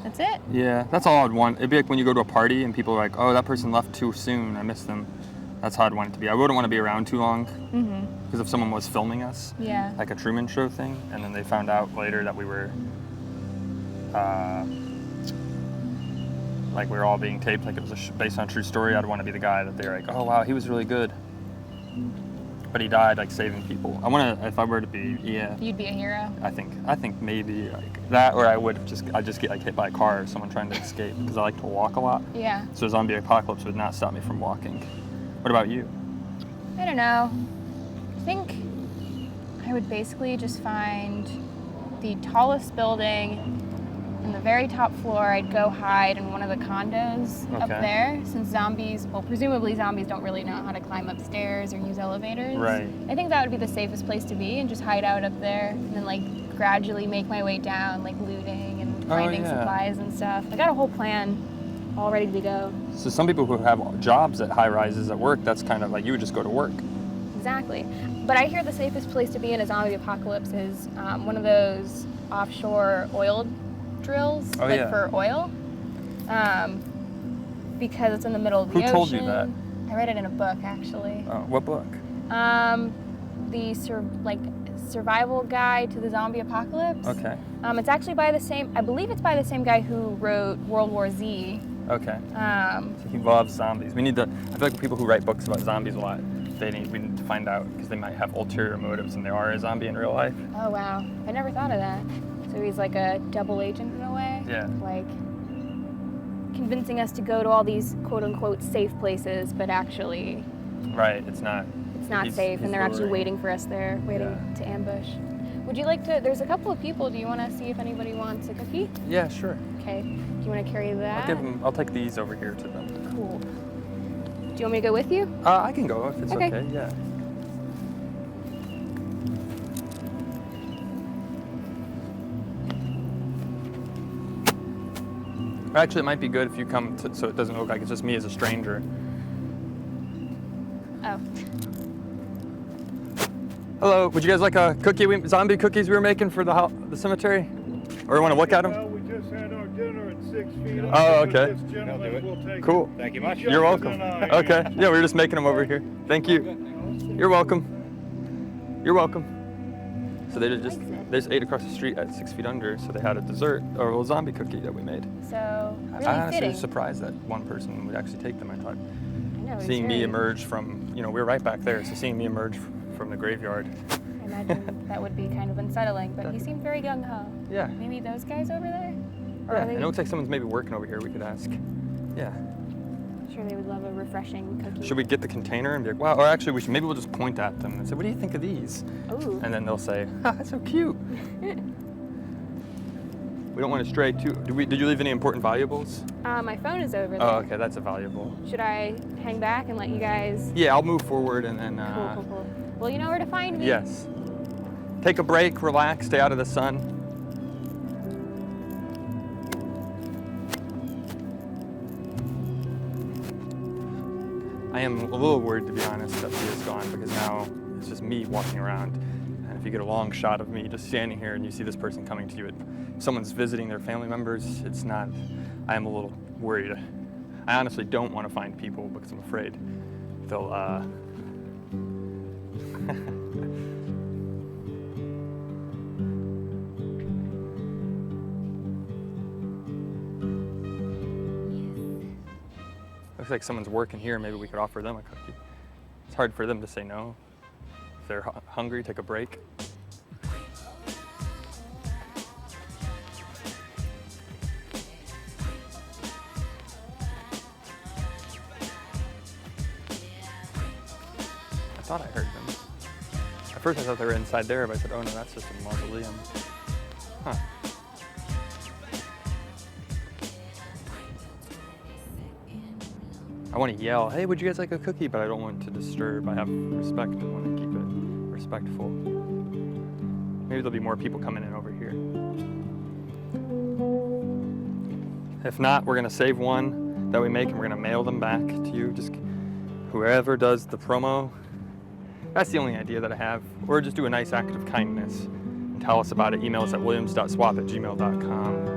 That's it? Yeah, that's all I'd want. It'd be like when you go to a party and people are like, oh, that person left too soon. I missed them. That's how I'd want it to be. I wouldn't want to be around too long. Mm-hmm. Because if someone was filming us, Yeah. like a Truman Show thing, and then they found out later that we were, like we were all being taped, like it was based on a true story, I'd want to be the guy that they're like, oh wow, he was really good. But he died like saving people. I want to, if I were to be, yeah. You'd be a hero. I think maybe like that, or I'd just get like hit by a car or someone trying to escape, because I like to walk a lot. Yeah. So a zombie apocalypse would not stop me from walking. What about you? I don't know. I think I would basically just find the tallest building on the very top floor. I'd go hide in one of the condos up Okay. there, since zombies, well, presumably zombies don't really know how to climb upstairs or use elevators. Right. I think that would be the safest place to be, and just hide out up there and then like gradually make my way down, like looting and finding yeah. supplies and stuff. I got a whole plan all ready to go. So some people who have jobs at high rises at work, that's kind of like you would just go to work. Exactly. But I hear the safest place to be in a zombie apocalypse is one of those offshore oil drills, Oh, like yeah. for oil, because it's in the middle of the Who ocean. told you that? I read it in a book, actually. What book? The survival guide to the zombie apocalypse. Okay. It's actually by the same, I believe it's by the same guy who wrote World War Z. Okay. Um, So he loves zombies. We need to. I feel like people who write books about zombies a lot, we need to find out, because they might have ulterior motives and they are a zombie in real life. oh wow, I never thought of that. So he's like a double agent in a way. Yeah. Like convincing us to go to all these quote unquote safe places, but actually Right. It's not. it's not He's- safe, he's and they're actually luring. waiting for us there, waiting Yeah. to ambush. Would you like to? There's a couple of people. Do you want to see if anybody wants a cookie? Yeah. Sure. Okay. Do you want to carry that? I'll take these over here to them. Cool. Do you want me to go with you? I can go if it's Okay. okay. Yeah. Actually, it might be good if you come so it doesn't look like it's just me as a stranger. Oh. Hello, would you guys like a cookie? Zombie cookies we were making for the cemetery? Or you want to look at them? Well, we just had our dinner at 6 feet up. Oh, With okay. This gentleman will take Cool. Thank you much. You're You're welcome. Okay. Yeah, we were just making them over here. Thank you. You're welcome. You're welcome. So they just ate across the street at 6 feet under, so they had a dessert or a little zombie cookie that we made. So really I honestly fitting. was surprised that one person would actually take them. I thought I know, it's seeing me very- emerge from, we were right back there, so seeing me emerge from the graveyard. I imagine that would be kind of unsettling, but he seemed very gung ho. Yeah. Maybe those guys over there? Or Yeah, are they? and it looks like someone's maybe working over here. We could ask. Yeah. I'm sure they would love a refreshing cookie. Should we get the container and be like, wow, or actually maybe we'll just point at them and say, what do you think of these? Ooh. And then they'll say, that's so cute. We don't want to stray too. Did you leave any important valuables? My phone is over there. Oh, okay, that's a valuable. Should I hang back and let you guys? Yeah, I'll move forward and then. Cool. Well, you know where to find me. Yes. Take a break, relax, stay out of the sun. I am a little worried, to be honest, that Leah's gone because now it's just me walking around. And if you get a long shot of me just standing here and you see this person coming to you, someone's visiting their family members, it's not, I am a little worried. I honestly don't want to find people because I'm afraid they'll, looks like someone's working here. Maybe we could offer them a cookie. It's hard for them to say no. If they're hungry, take a break. I thought I heard them. At first I thought they were inside there, but I said, oh no, that's just a mausoleum. Huh. I want to yell, hey, would you guys like a cookie? But I don't want to disturb. I have respect and want to keep it respectful. Maybe there'll be more people coming in over here. If not, we're going to save one that we make and we're going to mail them back to you. Just whoever does the promo. That's the only idea that I have. Or just do a nice act of kindness and tell us about it. Email us at williams.swap@gmail.com.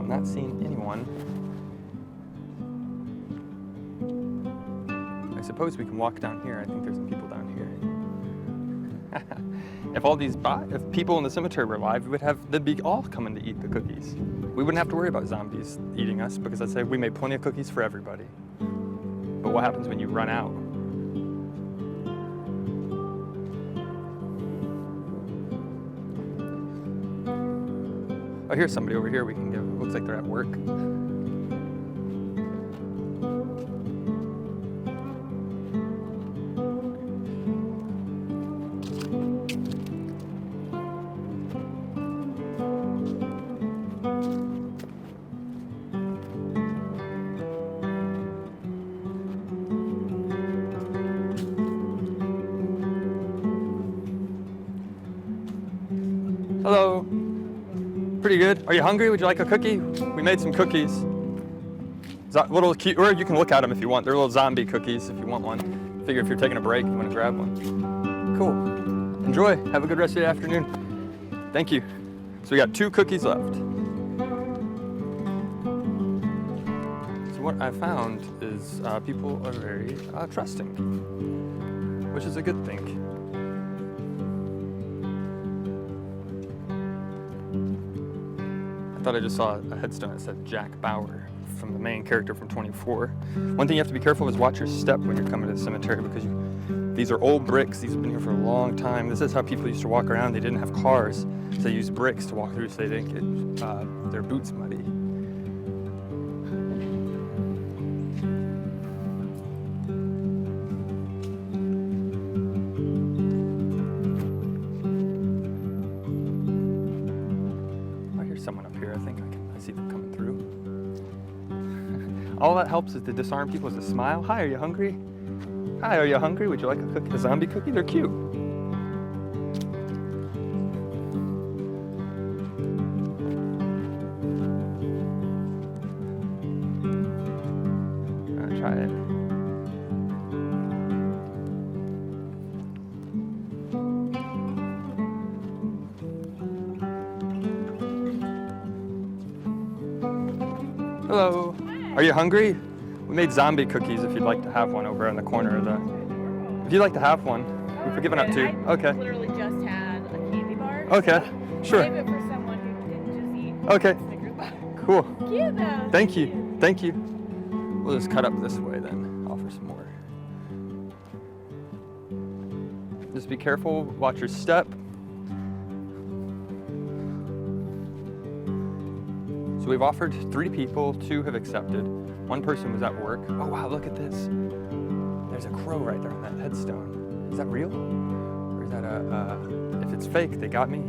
Not seeing anyone. I suppose we can walk down here. I think there's some people down here. If all these if people in the cemetery were alive, they'd be all coming to eat the cookies. We wouldn't have to worry about zombies eating us because I'd say we made plenty of cookies for everybody. But what happens when you run out? Oh, here's somebody over here we can give. Looks like they're at work. Hello. Pretty good. Are you hungry? Would you like a cookie? We made some cookies. Little cute, or you can look at them if you want. They're little zombie cookies if you want one. Figure if you're taking a break, you want to grab one. Cool. Enjoy. Have a good rest of the afternoon. Thank you. So we got 2 cookies left. So what I found is people are very trusting, which is a good thing. I thought I just saw a headstone that said Jack Bauer from the main character from 24. One thing you have to be careful is watch your step when you're coming to the cemetery because these are old bricks. These have been here for a long time. This is how people used to walk around. They didn't have cars, so they used bricks to walk through so they didn't get their boots muddy. Someone up here, I think I see them coming through. All that helps is to disarm people is to smile. Hi, are you hungry? Hi, are you hungry? Would you like a cookie? A zombie cookie? They're cute. I'll try it. Hello. Are you hungry? We made zombie cookies if you'd like to have one over in the corner of the... If you'd like to have one, we've given out 2. Okay. I literally just had a candy bar. Okay, So sure. save it for someone who didn't just eat Okay, Snickers bar. cool. Cute though. Thank you. Thank you. We'll just cut up this way then. Offer some more. Just be careful. Watch your step. we've offered 3 people, 2 have accepted. 1 person was at work. Oh wow, look at this. There's a crow right there on that headstone. Is that real? Or is that if it's fake, they got me.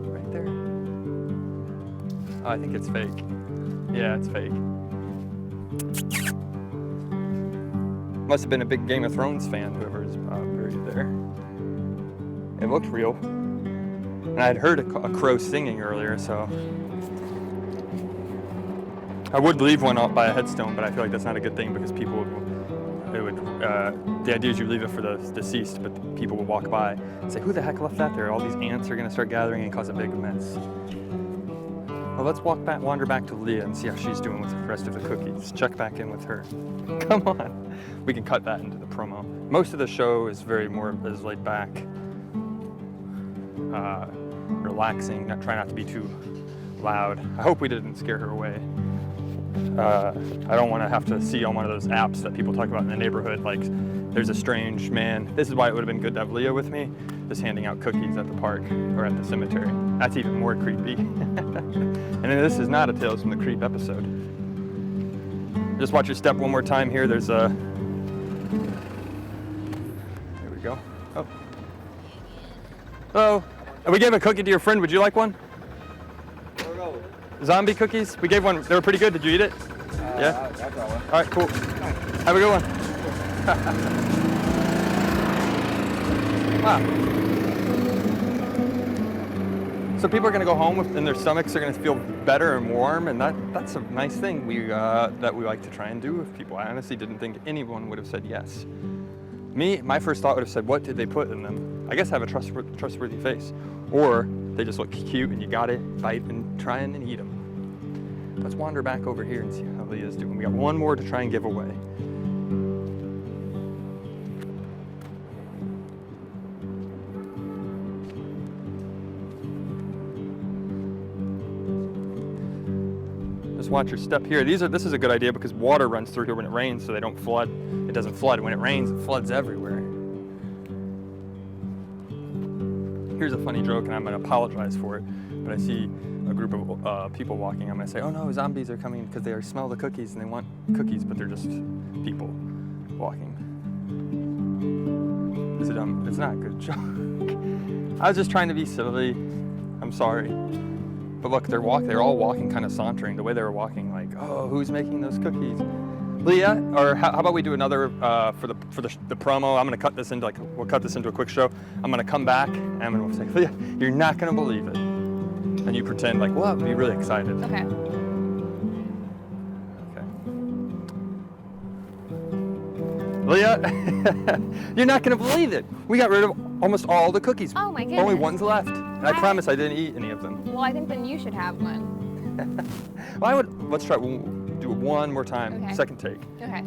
Right there. Oh, I think it's fake. Yeah, it's fake. Must have been a big Game of Thrones fan, whoever's buried there. It looked real. And I had heard a crow singing earlier, so. I would leave one out by a headstone, but I feel like that's not a good thing because people the idea is you leave it for the deceased, but people will walk by and say, who the heck left that there? All these ants are gonna start gathering and cause a big mess. Well, let's wander back to Leah and see how she's doing with the rest of the cookies. Check back in with her. Come on. We can cut that into the promo. Most of the show is is laid back, relaxing, try not to be too loud. I hope we didn't scare her away. I don't want to have to see on one of those apps that people talk about in the neighborhood, like there's a strange man. This is why it would have been good to have Leah with me, just handing out cookies at the park or at the cemetery. That's even more creepy. And then this is not a Tales from the Creep episode. Just watch your step one more time here. There's a... There we go. Oh. Hello. We gave a cookie to your friend. Would you like one? Zombie cookies? We gave one. They were pretty good. Did you eat it? Yeah? I'll try one. All right, cool. Have a good one. Wow. So people are going to go home and their stomachs are going to feel better and warm, and that's a nice thing that we like to try and do with people. I honestly didn't think anyone would have said yes. My first thought would have said, what did they put in them? I guess have a trustworthy face. Or they just look cute and you got it, bite and try and eat them. Let's wander back over here and see how Leah's doing. We got one more to try and give away. Just watch your step here. This is a good idea because water runs through here when it rains, so they don't flood. It doesn't flood. When it rains, it floods everywhere. Here's a funny joke, and I'm going to apologize for it, but I see a group of people walking. I'm going to say, oh no, zombies are coming because they smell the cookies and they want cookies, but they're just people walking. It's not a good joke. I was just trying to be silly. I'm sorry. But look, they're all walking kind of sauntering. The way they were walking, like, oh, who's making those cookies? Leah, or how about we do another for the promo? I'm gonna cut this into we'll cut this into a quick show. I'm gonna come back and I'm gonna say, Leah, you're not gonna believe it, and you pretend like, well, be really excited. Okay. Okay. Leah, you're not gonna believe it. We got rid of almost all the cookies. Oh my goodness. Only one's left, and I promise I didn't eat any of them. Well, I think then you should have one. Well, let's try. We'll do it one more time. Okay. Second take. Okay.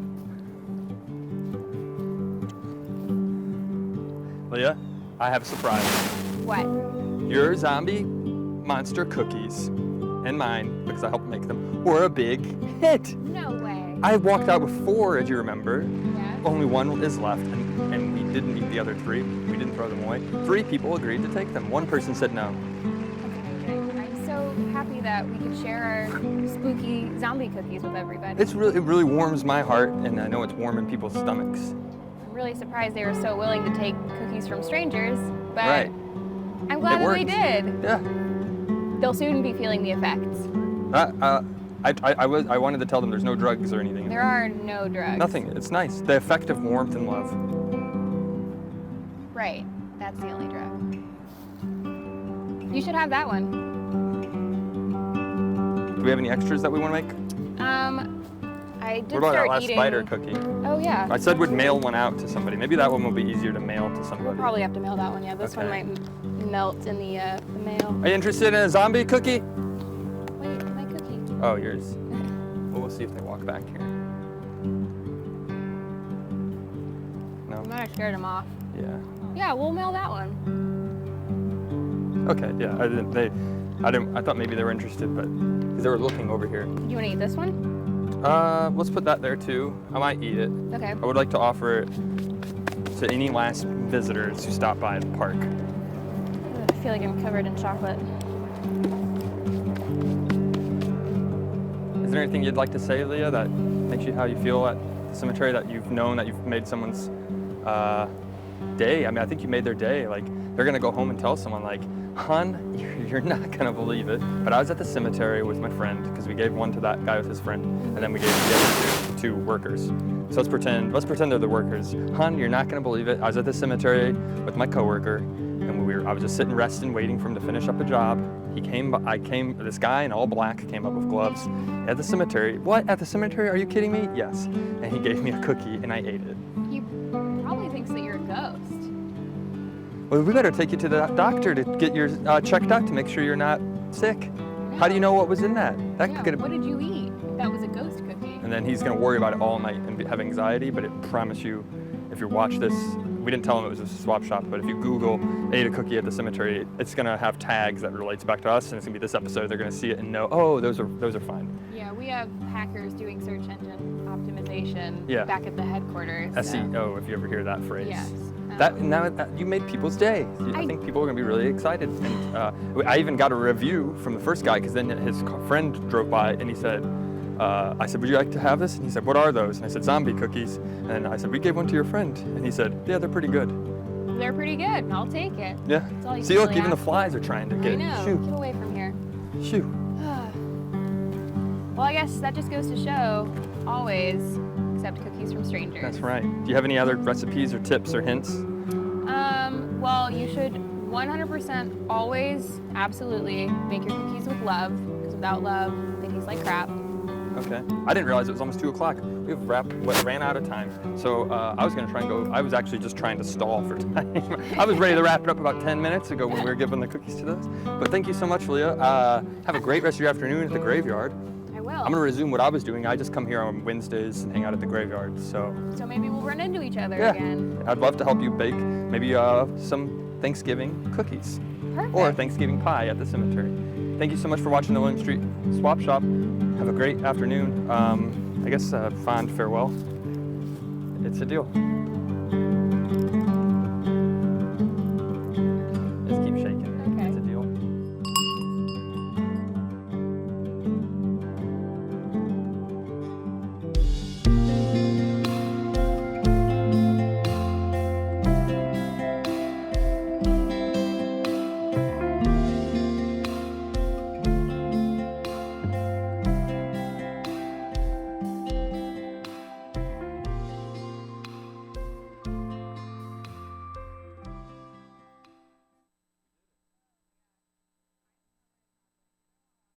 Leah, I have a surprise. What? Your zombie monster cookies and mine, because I helped make them, were a big hit. No way. I walked out with 4, as you remember. Yeah. Only 1 is left, and we didn't eat the other 3. We didn't throw them away. 3 people agreed to take them. 1 person said no. Okay, I'm so happy that we could share our spooky zombie cookies with everybody. It really warms my heart, and I know it's warming people's stomachs. I'm really surprised they were so willing to take cookies from strangers, but Right. I'm glad that they worked. did. Yeah. They'll soon be feeling the effects. I wanted to tell them there's no drugs or anything. There are no drugs. Nothing. It's nice. The effect of warmth and love. Right. That's the only drug. You should have that one. Do we have any extras that we want to make? I did What about start that last eating. spider cookie? Oh yeah. I said we'd mail one out to somebody. Maybe that one will be easier to mail to somebody. We'll probably have to mail that one. Yeah, this one Okay. might melt in the mail. Are you interested in a zombie cookie? Wait, my cookie. Oh, yours. Well, we'll see if they walk back here. No? I might have scared them off. Yeah. Yeah, we'll mail that one. Okay. Yeah. I thought maybe they were interested, but because they were looking over here. Do you want to eat this one? Let's put that there too. I might eat it. Okay. I would like to offer it to any last visitors who stop by the park. feel like I'm covered in chocolate. Is there anything you'd like to say, Leah, that makes you how you feel at the cemetery, that you've known that you've made someone's day? I mean, I think you made their day. Like, they're gonna go home and tell someone, like, hon, you're not gonna believe it, but I was at the cemetery with my friend, because we gave one to that guy with his friend, and then we gave the other two workers. So let's pretend they're the workers. Hon, you're not gonna believe it. I was at the cemetery with my coworker, and I was just sitting resting, waiting for him to finish up a job. This guy in all black came up with gloves at the cemetery. What, at the cemetery? Are you kidding me? Yes. And he gave me a cookie and I ate it. He probably thinks that you're a ghost. Well, we better take you to the doctor to get your checked out to make sure you're not sick. How do you know what was in that? What did you eat? That was a ghost cookie. And then he's gonna worry about it all night and have anxiety, but I promise you, if you watch this, we didn't tell him it was a swap shop, but if you Google ate a cookie at the cemetery, it's gonna have tags that relates back to us, and it's gonna be this episode. They're gonna see it and know, oh, those are fine. Yeah, we have hackers doing search engine optimization Yeah. back at the headquarters. so- SEO, if you ever hear that phrase. Yes. Now you made people's day. I think people are gonna be really excited. And I even got a review from the first guy, because then his friend drove by and he said, I said, would you like to have this? And he said, what are those? And I said, zombie cookies. And I said, we gave one to your friend. And he said, yeah, they're pretty good. They're pretty good. I'll take it. Yeah. That's all you See, can look, really even the ask flies are trying to for. get I it. know. Shoo, Get away from here. shoo. Well, I guess that just goes to show, always accept cookies from strangers. That's right. Do you have any other recipes or tips or hints? Well, you should 100% always, absolutely, make your cookies with love, because without love, they taste like crap. Okay. I didn't realize it was almost 2 o'clock. We've ran out of time. So I was gonna try and go, I was actually just trying to stall for time. I was ready to wrap it up about 10 minutes ago when we were giving the cookies to those. But thank you so much, Leah. Have a great rest of your afternoon at the graveyard. I will. I'm gonna resume what I was doing. I just come here on Wednesdays and hang out at the graveyard, so. So maybe we'll run into each other Yeah. again. I'd love to help you bake maybe some Thanksgiving cookies. Perfect. Or Thanksgiving pie at the cemetery. Thank you so much for watching the William Street Swap Shop. Have a great afternoon. I guess fond farewell. It's a deal.